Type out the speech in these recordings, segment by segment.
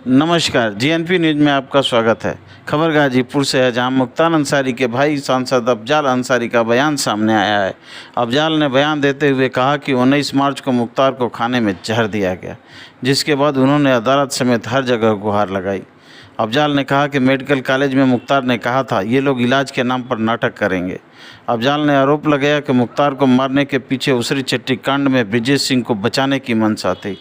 नमस्कार, GNP news में आपका स्वागत है। खबर गाजीपुर से है, जहां मुख्तार अंसारी के भाई सांसद अफजाल अंसारी का बयान सामने आया है। अफजाल ने बयान देते हुए कहा कि 19 मार्च को मुख्तार को खाने में जहर दिया गया, जिसके बाद उन्होंने अदालत समेत हर जगह गुहार लगाई। अफजाल ने कहा कि मेडिकल कॉलेज में मुख्तार ने कहा था ये लोग इलाज के नाम पर नाटक करेंगे। अफजाल ने आरोप लगाया कि मुख्तार को मारने के पीछे उसरी चट्टी कांड में ब्रिजेश सिंह को बचाने की मंशा थी।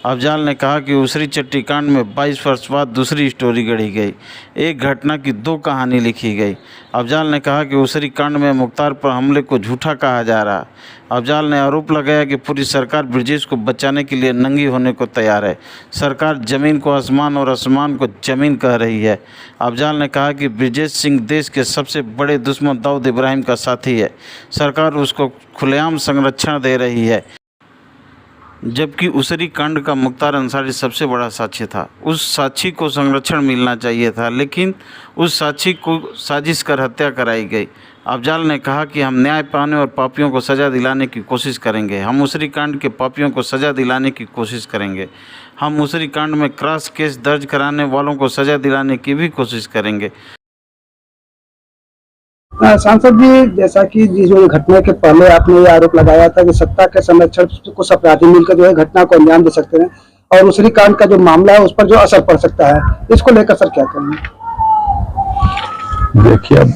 अफजाल ने कहा कि उसरी चट्टी कांड में 22 वर्ष बाद दूसरी स्टोरी गढ़ी गई, एक घटना की दो कहानी लिखी गई। अफजाल ने कहा कि उसरी कांड में मुख्तार पर हमले को झूठा कहा जा रहा। अफजाल ने आरोप लगाया कि पूरी सरकार ब्रिजेश को बचाने के लिए नंगी होने को तैयार है। सरकार ज़मीन को आसमान और आसमान को ज़मीन कह रही है। अफजाल ने कहा कि ब्रिजेश सिंह देश के सबसे बड़े दुश्मन दाऊद इब्राहिम का साथी है। सरकार उसको खुलेआम संरक्षण दे रही है, जबकि उसरी कांड का मुख्तार अंसारी सबसे बड़ा साक्षी था। उस साक्षी को संरक्षण मिलना चाहिए था, लेकिन उस साक्षी को साजिश कर हत्या कराई गई। अफजाल ने कहा कि हम न्याय पाने और पापियों को सज़ा दिलाने की कोशिश करेंगे। हम उसरी कांड के पापियों को सज़ा दिलाने की कोशिश करेंगे। हम उसरी कांड में क्रॉस केस दर्ज कराने वालों को सज़ा दिलाने की भी कोशिश करेंगे। सांसद जी, जैसा कि जिस घटना के पहले आपने ये आरोप लगाया था कि सत्ता के संरक्षण कुछ अपराधी मिलकर जो है घटना को अंजाम दे सकते हैं और उसरी कांड का जो मामला है उस पर जो असर पड़ सकता है, इसको लेकर सर क्या कहेंगे? देखिए, अब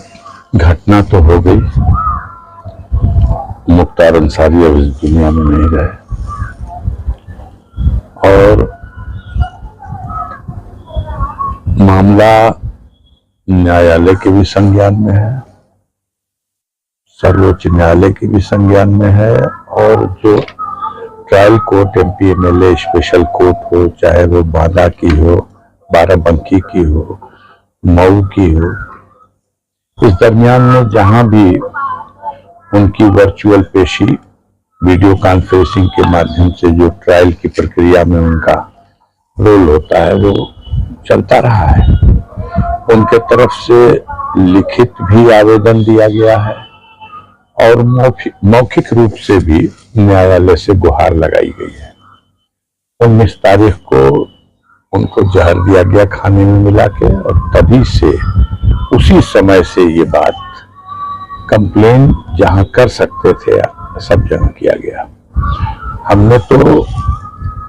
घटना तो हो गई। मुख्तार अंसारी अब इस दुनिया में नहीं रहे और मामला न्यायालय के भी संज्ञान में है, सर्वोच्च न्यायालय के भी संज्ञान में है और जो trial court MP MLA special court हो, चाहे वो बांदा की हो, बाराबंकी की हो, मऊ की हो, इस दरमियान में जहां भी उनकी वर्चुअल पेशी वीडियो कॉन्फ्रेंसिंग के माध्यम से जो ट्रायल की प्रक्रिया में उनका रोल होता है वो चलता रहा है। उनके तरफ से लिखित भी आवेदन दिया गया है और मौखिक रूप से भी न्यायालय से गुहार लगाई गई है। 19 तारीख को उनको जहर दिया गया खाने में मिला के और तभी से उसी समय से ये बात कंप्लेन जहां कर सकते थे सब जगह किया गया। हमने तो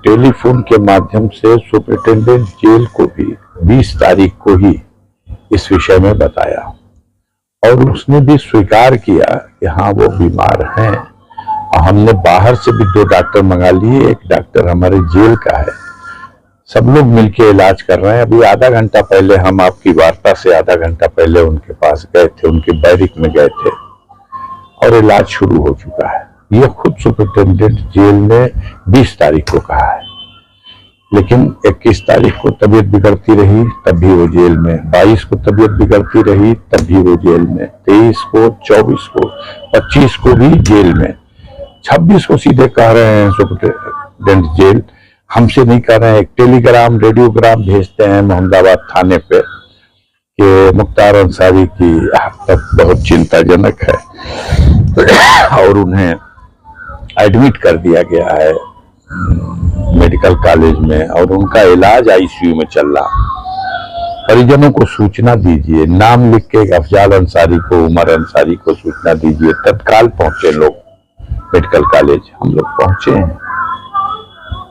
टेलीफोन के माध्यम से सुपरिटेंडेंट जेल को भी 20 तारीख को ही इस विषय में बताया और उसने भी स्वीकार किया कि हाँ वो बीमार हैं। और हमने बाहर से भी 2 डॉक्टर मंगा लिए, एक डॉक्टर हमारे जेल का है, सब लोग मिलके इलाज कर रहे हैं। अभी आधा घंटा पहले हम आपकी वार्ता से आधा घंटा पहले उनके पास गए थे, उनके बैरिक में गए थे और इलाज शुरू हो चुका है। ये खुद सुपरिटेंडेंट जेल ने 20 तारीख को कहा है, लेकिन 21 तारीख को तबीयत बिगड़ती रही तब भी वो जेल में, 22 को तबीयत बिगड़ती रही तब भी वो जेल में, 23 को, 24 को, 25 को भी जेल में, 26 को सीधे कह रहे हैं सुपरिटेंडेंट जेल, हमसे नहीं कह रहे हैं, एक टेलीग्राम रेडियोग्राम भेजते हैं मोहम्मदाबाद थाने पे कि मुख्तार अंसारी की हालत बहुत चिंताजनक है और उन्हें एडमिट कर दिया गया है मेडिकल कॉलेज में और उनका इलाज आईसीयू में चल रहा। परिजनों को सूचना दीजिए, नाम लिख के अफजाल अंसारी को, उमर अंसारी को सूचना दीजिए। तत्काल पहुंचे लोग मेडिकल कॉलेज, हम लोग पहुंचे हैं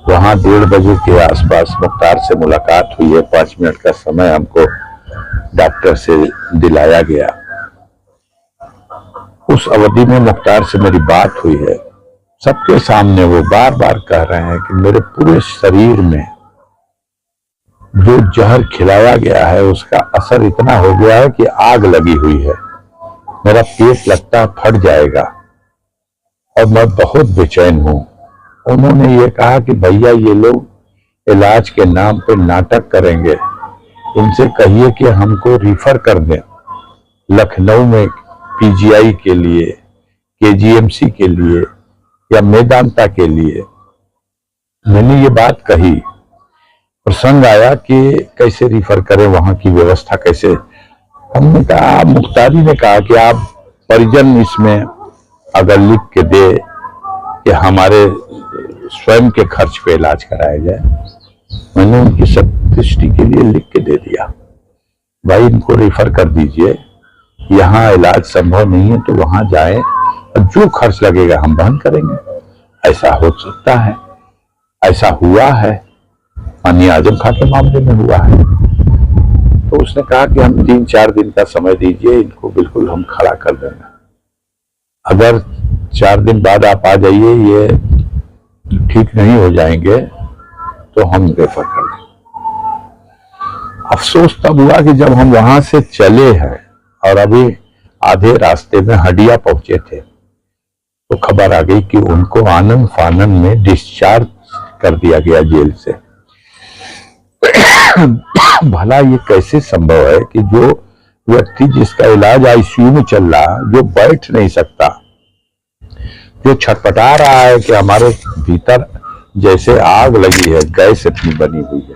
वहां। 1:30 बजे के आसपास मुख्तार से मुलाकात हुई है। 5 मिनट का समय हमको डॉक्टर से दिलाया गया। उस अवधि में मुख्तार से मेरी बात हुई है। सबके सामने वो बार बार कह रहे हैं कि मेरे पूरे शरीर में जो जहर खिलाया गया है उसका असर इतना हो गया है कि आग लगी हुई है, मेरा पेट लगता है फट जाएगा और मैं बहुत बेचैन हूं। उन्होंने ये कहा कि भैया ये लोग इलाज के नाम पर नाटक करेंगे, इनसे कहिए कि हमको रिफर कर दें लखनऊ में पीजीआई के लिए, केजीएमसी के लिए या मेदांता के लिए। मैंने ये बात कही, प्रसंग आया कि कैसे रिफर करें, वहां की व्यवस्था कैसे। हमने कहा, मुख्तारी ने कहा कि आप परिजन इसमें अगर लिख के दे कि हमारे स्वयं के खर्च पे इलाज कराया जाए मैंने उनकी संतुष्टि के लिए लिख के दे दिया, भाई इनको रेफर कर दीजिए, यहाँ इलाज संभव नहीं है तो वहां जाएं और जो खर्च लगेगा हम वहन करेंगे। ऐसा हो सकता है, ऐसा हुआ है, माननीय आजम खां के मामले में हुआ है। तो उसने कहा कि हम 3-4 दिन का समय दीजिए, इनको बिल्कुल हम खड़ा कर देंगे, अगर 4 दिन बाद आप आ जाइए, ये ठीक नहीं हो जाएंगे तो हम रेफर कर देंगे। अफसोस तब हुआ कि जब हम वहां से चले हैं और अभी आधे रास्ते में हडिया पहुंचे थे तो खबर आ गई कि उनको आनंद फानन में डिस्चार्ज कर दिया गया जेल से। भला ये कैसे संभव है कि जो व्यक्ति जिसका इलाज आईसीयू में चल रहा, जो बैठ नहीं सकता, जो छटपटा रहा है कि हमारे भीतर जैसे आग लगी है, गैस इतनी बनी हुई है,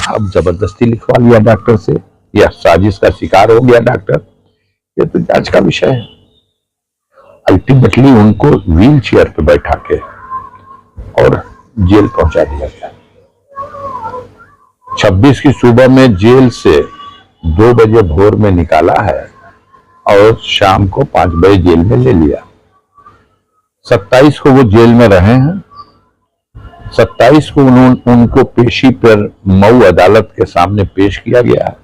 अब जबरदस्ती लिखवा लिया डॉक्टर से, या साजिश का शिकार हो गया डॉक्टर, ये तो जांच का विषय है। अल्टीमेटली उनको व्हील चेयर पे बैठा के और जेल पहुंचा दिया गया। 26 की सुबह में जेल से 2 बजे भोर में निकाला है और शाम को 5 बजे जेल में ले लिया। 27 को वो जेल में रहे हैं। 27 को उनको पेशी पर मऊ अदालत के सामने पेश किया गया।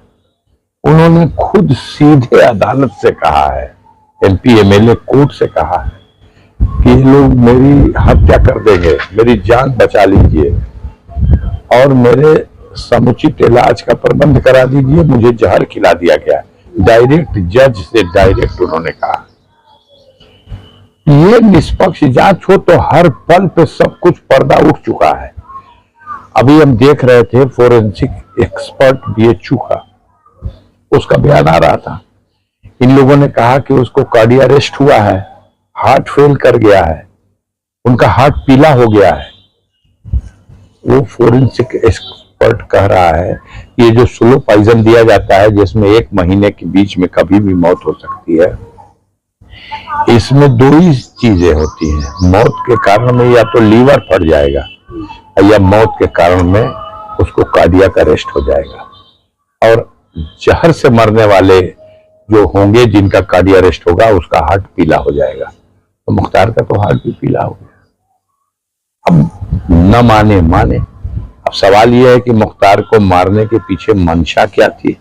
उन्होंने खुद सीधे अदालत से कहा है, एमपी एमएलए कोर्ट से कहा है कि ये लोग मेरी हत्या कर देंगे, मेरी जान बचा लीजिए और मेरे समुचित इलाज का प्रबंध करा दीजिए, मुझे जहर खिला दिया गया। डायरेक्ट जज से डायरेक्ट उन्होंने कहा। ये निष्पक्ष जांच हो तो हर पल पे सब कुछ पर्दा उठ चुका है। अभी हम देख रहे थे फोरेंसिक एक्सपर्ट बीएचयू का, उसका बयान आ रहा था। इन लोगों ने कहा कि उसको कार्डियक अरेस्ट हुआ है, हार्ट फेल कर गया है, उनका हार्ट पीला हो गया है। वो फोरेंसिक एक्सपर्ट कह रहा है ये जो स्लो पॉइजन दिया जाता है जिसमें 1 महीने के बीच में कभी भी मौत हो सकती है, इसमें 2 ही चीजें होती हैं। मौत के कारण में या तो लीवर फट जाएगा या मौत के कारण में उसको कार्डियक अरेस्ट हो जाएगा। और जहर से मरने वाले जो होंगे जिनका कार्डियक अरेस्ट होगा उसका हार्ट पीला हो जाएगा। तो मुख्तार का तो हार्ट भी पीला हो गया। अब न माने। अब सवाल यह है कि मुख्तार को मारने के पीछे मंशा क्या थी?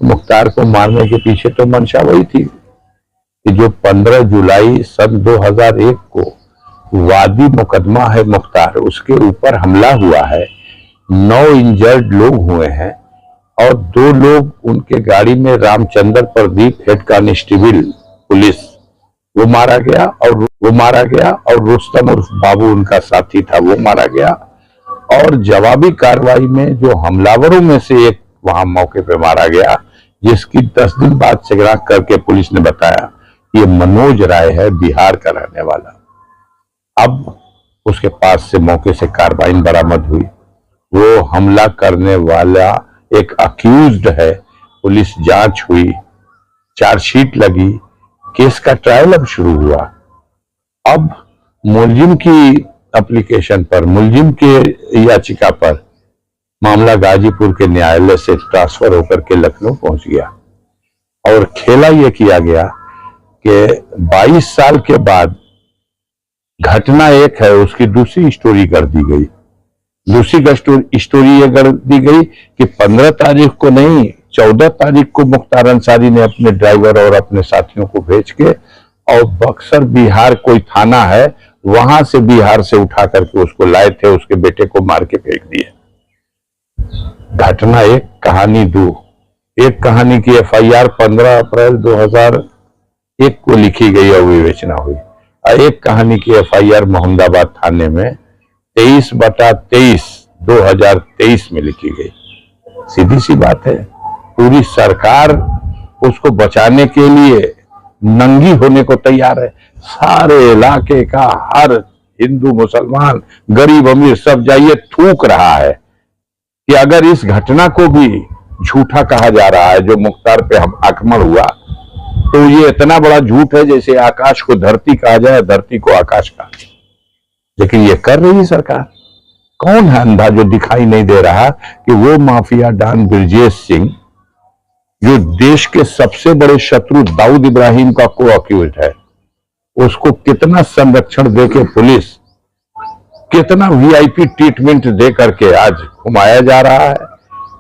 मुख्तार को मारने के पीछे तो मंशा वही थी कि जो 15 जुलाई सन 2001 को वादी मुकदमा है मुख्तार, उसके ऊपर हमला हुआ है, 9 इंजर्ड लोग हुए हैं और 2 लोग उनके गाड़ी में, Ramchandra Pradeep head constable police, वो मारा गया और रुस्तम उर्फ बाबू उनका साथी था, वो मारा गया। और जवाबी कार्रवाई में जो हमलावरों में से एक वहां मौके पे मारा गया, जिसकी 10 दिन बाद शिनाख्त करके पुलिस ने बताया ये मनोज राय है, बिहार का रहने वाला। अब उसके पास से मौके से कार्बाइन बरामद हुई। वो हमला करने वाला एक अक्यूज्ड है। पुलिस जांच हुई, चार्जशीट लगी, केस का ट्रायल अब शुरू हुआ। अब मुलजिम की एप्लीकेशन पर, मुलजिम के याचिका पर मामला गाजीपुर के न्यायालय से ट्रांसफर होकर के लखनऊ पहुंच गया और खेला यह किया गया कि 22 साल के बाद घटना एक है, उसकी दूसरी स्टोरी कर दी गई। दूसरी स्टोरी ये कर दी गई कि 15 तारीख को नहीं, 14 तारीख को मुख्तार अंसारी ने अपने ड्राइवर और अपने साथियों को भेज के और बक्सर बिहार कोई थाना है वहां से बिहार से उठा करके उसको लाए थे, उसके बेटे को मार के फेंक दिए। घटना एक, कहानी दो। एक कहानी की एफआईआर 15 अप्रैल 2001 को लिखी गई और विवेचना हुई, और एक कहानी की एफआईआर मोहम्मदाबाद थाने में 23/23 2023 में लिखी गई। सीधी सी बात है, पूरी सरकार उसको बचाने के लिए नंगी होने को तैयार है। सारे इलाके का हर हिंदू मुसलमान गरीब अमीर सब जाइए थूक रहा है कि अगर इस घटना को भी झूठा कहा जा रहा है जो मुख्तार पे हम आक्रमण हुआ, तो ये इतना बड़ा झूठ है जैसे आकाश को धरती कहा जाए, धरती को आकाश कहा जाए। लेकिन ये कर रही है सरकार। कौन है अंधा जो दिखाई नहीं दे रहा कि वो माफिया डॉन ब्रजेश सिंह, जो देश के सबसे बड़े शत्रु दाऊद इब्राहिम का को अक्यूज्ड है, उसको कितना संरक्षण देके पुलिस, कितना वीआईपी ट्रीटमेंट दे करके आज घुमाया जा रहा है,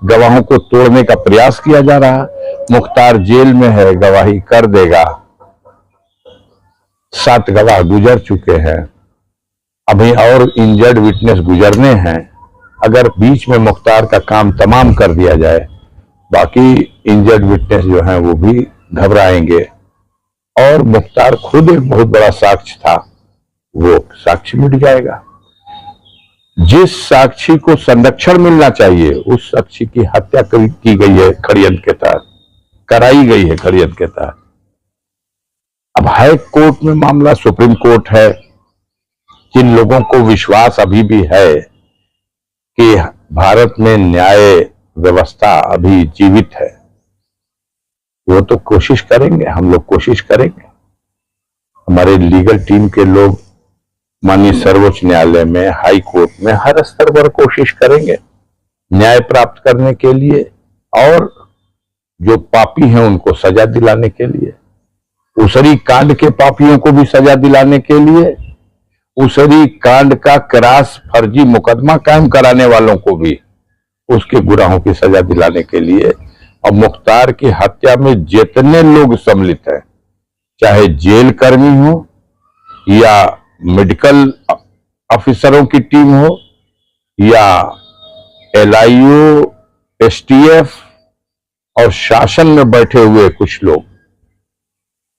गवाहों को तोड़ने का प्रयास किया जा रहा है। मुख्तार जेल में है, गवाही कर देगा। 7 गवाह गुजर चुके हैं, अभी और इंजर्ड विटनेस गुजरने हैं। अगर बीच में मुख्तार का काम तमाम कर दिया जाए, बाकी इंजर्ड विटनेस जो हैं वो भी घबराएंगे। और मुख्तार खुद एक बहुत बड़ा साक्ष्य था, वो साक्ष्य मिट जाएगा। जिस साक्षी को संरक्षण मिलना चाहिए, उस साक्षी की हत्या की गई है षड्यंत्र के तहत, कराई गई है षड्यंत्र के तहत। अब हाई कोर्ट में मामला, सुप्रीम कोर्ट है। जिन लोगों को विश्वास अभी भी है कि भारत में न्याय व्यवस्था अभी जीवित है, वो तो कोशिश करेंगे, हम लोग कोशिश करेंगे। हमारे लीगल टीम के लोग माननीय सर्वोच्च न्यायालय में, हाई कोर्ट में हर स्तर पर कोशिश करेंगे न्याय प्राप्त करने के लिए, और जो पापी हैं उनको सजा दिलाने के लिए, उसरी कांड के पापियों को भी सजा दिलाने के लिए, उसरी कांड का क्रॉस फर्जी मुकदमा कायम कराने वालों को भी उसके गुनाहों की सजा दिलाने के लिए। और मुख्तार की हत्या में जितने लोग सम्मिलित हैं, चाहे जेल कर्मी हो या मेडिकल ऑफिसरों की टीम हो या LIU, STF और शासन में बैठे हुए कुछ लोग,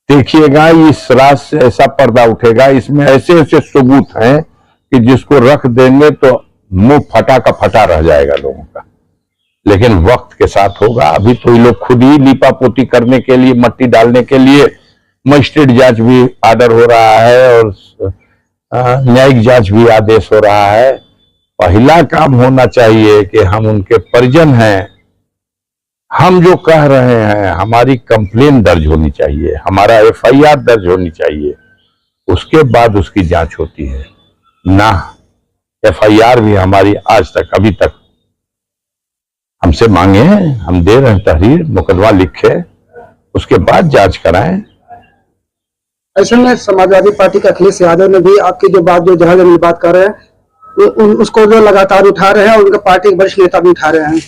देखिएगा इस रात से ऐसा पर्दा उठेगा। इसमें ऐसे ऐसे सबूत हैं कि जिसको रख देंगे तो मुंह फटा का फटा रह जाएगा लोगों का। लेकिन वक्त के साथ होगा। अभी तो ये लोग खुद ही लीपापोती करने के लिए, मट्टी डालने के लिए मजिस्ट्रेट जांच भी आर्डर हो रहा है और न्यायिक जांच भी आदेश हो रहा है। पहला काम होना चाहिए कि हम उनके परिजन हैं, हम जो कह रहे हैं, हमारी कंप्लेन दर्ज होनी चाहिए, हमारा FIR दर्ज होनी चाहिए, उसके बाद उसकी जांच होती है ना। FIR भी हमारी आज तक, अभी तक हमसे मांगे, हम दे रहे हैं तहरीर, मुकदमा लिखे, उसके बाद जांच कराएं। ऐसे में समाजवादी पार्टी के अखिलेश यादव ने भी आपकी जो बात, जो जहां जमीन बात कर रहे हैं, उसको जो लगातार उठा रहे हैं और उनका पार्टी के वरिष्ठ नेता भी उठा रहे हैं।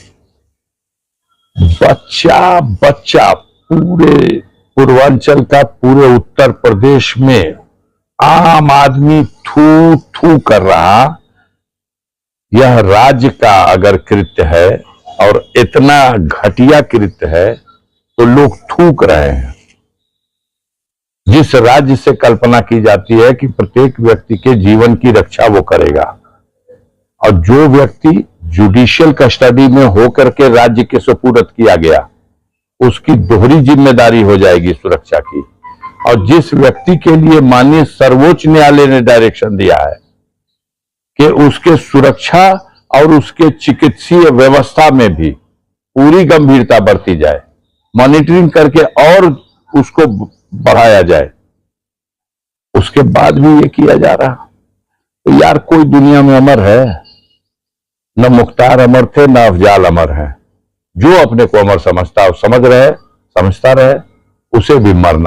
बच्चा बच्चा पूरे पूर्वांचल का, पूरे उत्तर प्रदेश में आम आदमी थू थू कर रहा, यह राज्य का अगर कृत्य है और इतना घटिया कृत्य है तो लोग थूक रहे हैं। जिस राज्य से कल्पना की जाती है कि प्रत्येक व्यक्ति के जीवन की रक्षा वो करेगा, और जो व्यक्ति जुडिशियल कस्टडी में होकर के राज्य के सुपुर्द किया गया, उसकी दोहरी जिम्मेदारी हो जाएगी सुरक्षा की। और जिस व्यक्ति के लिए माननीय सर्वोच्च न्यायालय ने डायरेक्शन दिया है कि उसके सुरक्षा और उसके चिकित्सीय व्यवस्था में भी पूरी गंभीरता बरती जाए, मॉनिटरिंग करके और उसको बढ़ाया जाए, उसके बाद भी ये किया जा रहा। तो यार, कोई दुनिया में अमर है? न मुख्तार अमर थे, न अफजाल अमर है। जो अपने को अमर समझता है, समझता रहे, उसे भी मरना।